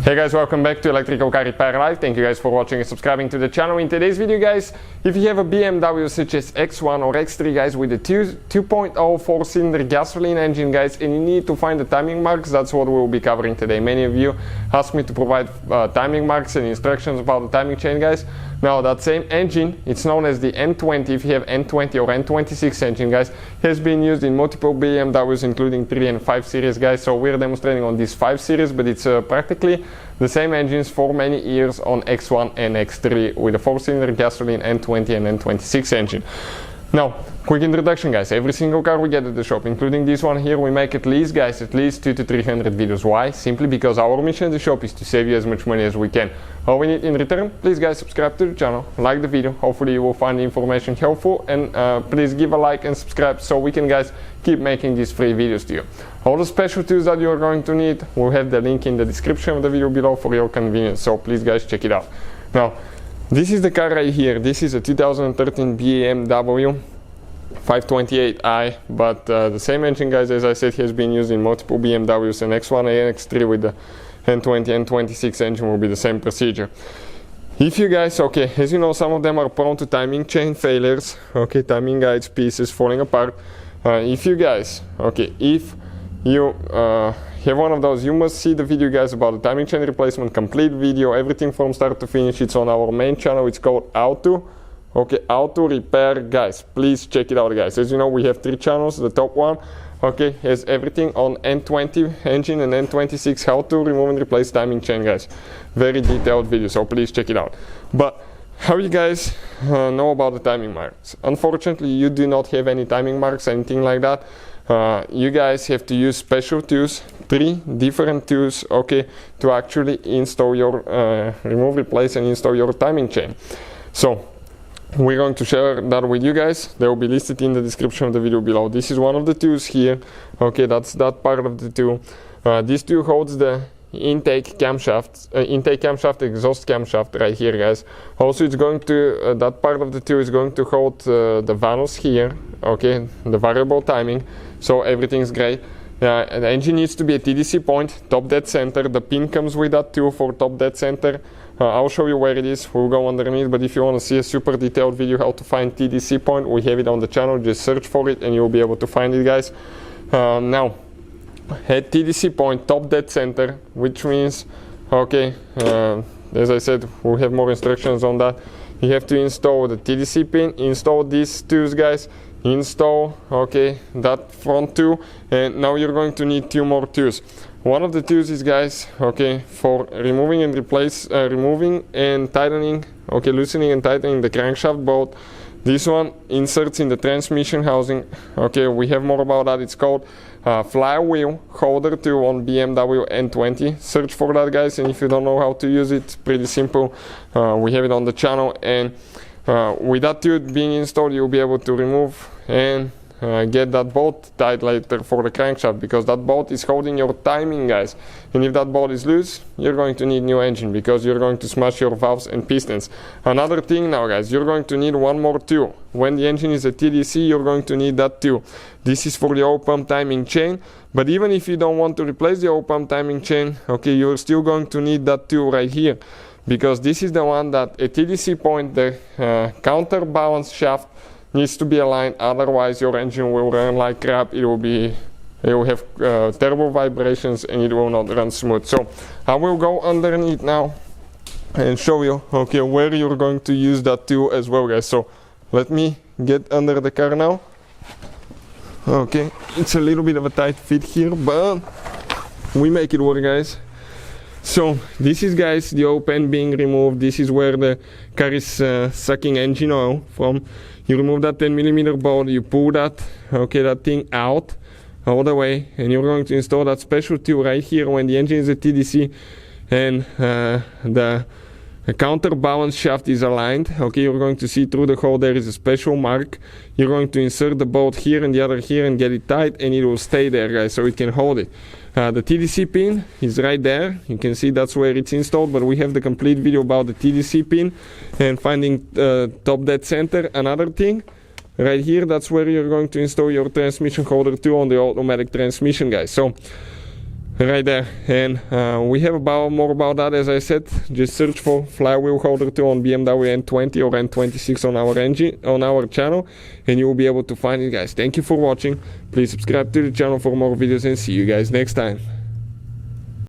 Hey guys, welcome back to Electrical Car Repair Live. Thank you guys for watching and subscribing to the channel. In today's video guys, if you have a BMW such as X1 or X3 guys with a 2.0 4-cylinder gasoline engine guys, and you need to find the timing marks, that's what we'll be covering today. Many of you asked me to provide timing marks and instructions about the timing chain guys. Now that same engine, it's known as the N20, if you have N20 or N26 engine guys, has been used in multiple BMWs including 3 and 5 series guys. So we're demonstrating on this 5 series, but it's practically the same engines for many years on X1 and X3 with a 4-cylinder gasoline N20 and N26 engine. Now, quick introduction guys, every single car we get at the shop, including this one here, we make at least 200 to 300 videos. Why? Simply because our mission at the shop is to save you as much money as we can. All we need in return, please guys subscribe to the channel, like the video, hopefully you will find the information helpful, and please give a like and subscribe so we can guys keep making these free videos to you. All the special tools that you are going to need, we'll have the link in the description of the video below for your convenience, so please guys check it out. Now, this is the car right here. This is a 2013 BMW 528i, but the same engine guys, as I said, has been used in multiple BMWs, and X1 and X3 with the N20 N26 engine will be the same procedure. If you guys, okay, as you know, some of them are prone to timing chain failures, okay, timing guides, pieces falling apart. If you guys, okay, if you have one of those, you must see the video guys about the timing chain replacement, complete video, everything from start to finish. It's on our main channel. It's called How to Repair guys. Please check it out guys. As you know, we have 3 channels. The top one, okay, has everything on N20 engine and N26, how to remove and replace timing chain guys. Very detailed video, so please check it out. But how you guys know about the timing marks? Unfortunately, you do not have any timing marks, anything like that. You guys have to use special tools, 3 different tools, okay, to actually install your remove, replace and install your timing chain. So we're going to share that with you guys. They will be listed in the description of the video below. This is one of the tools here, okay, that's that part of the tool. This tool holds the intake camshaft, exhaust camshaft right here guys. Also it's going to, that part of the tool is going to hold the valves here, okay, the variable timing, so everything's great. The engine needs to be a TDC point, top dead center. The pin comes with that too for top dead center. I'll show you where it is, we'll go underneath, but if you want to see a super detailed video how to find TDC point, we have it on the channel. Just search for it and you'll be able to find it guys. Now, at TDC point, top dead center, which means, okay, as I said, we'll have more instructions on that. You have to install the TDC pin, install these tools guys, install, okay, that front tool, and now you're going to need 2 more tools. One of the tools is guys, okay, for removing and removing and tightening, okay, loosening and tightening the crankshaft bolt. This one inserts in the transmission housing, okay, we have more about that. It's called flywheel holder tool on BMW N20. Search for that guys, and if you don't know how to use it, it's pretty simple. We have it on the channel, and with that tool being installed, you'll be able to remove and get that bolt tight later for the crankshaft, because that bolt is holding your timing guys, and if that bolt is loose, you're going to need new engine because you're going to smash your valves and pistons. Another thing now guys, you're going to need one more tool. When the engine is a TDC, you're going to need that tool. This is for the oil pump timing chain, but even if you don't want to replace the oil pump timing chain, okay, you're still going to need that tool right here, because this is the one that at TDC point, the counterbalance shaft needs to be aligned, otherwise your engine will run like crap. It will have terrible vibrations and it will not run smooth. So I will go underneath now and show you, okay, where you're going to use that tool as well guys. So let me get under the car now. Okay, it's a little bit of a tight fit here, but we make it work guys. So this is guys the oil pan being removed. This is where the car is sucking engine oil from. You remove that 10mm bolt, you pull that, okay, that thing out all the way, and you're going to install that special tool right here when the engine is a TDC and the counterbalance shaft is aligned. Okay, you're going to see through the hole there is a special mark. You're going to insert the bolt here and the other here and get it tight, and it will stay there guys, so it can hold it. The TDC pin is right there. You can see that's where it's installed, but we have the complete video about the TDC pin and finding top dead center. Another thing, right here, that's where you're going to install your transmission holder too on the automatic transmission guys. So right there. And we have more about that, as I said. Just search for flywheel holder 2 on BMW N20 or N26 on our channel, and you will be able to find it, guys. Thank you for watching. Please subscribe to the channel for more videos, and see you guys next time.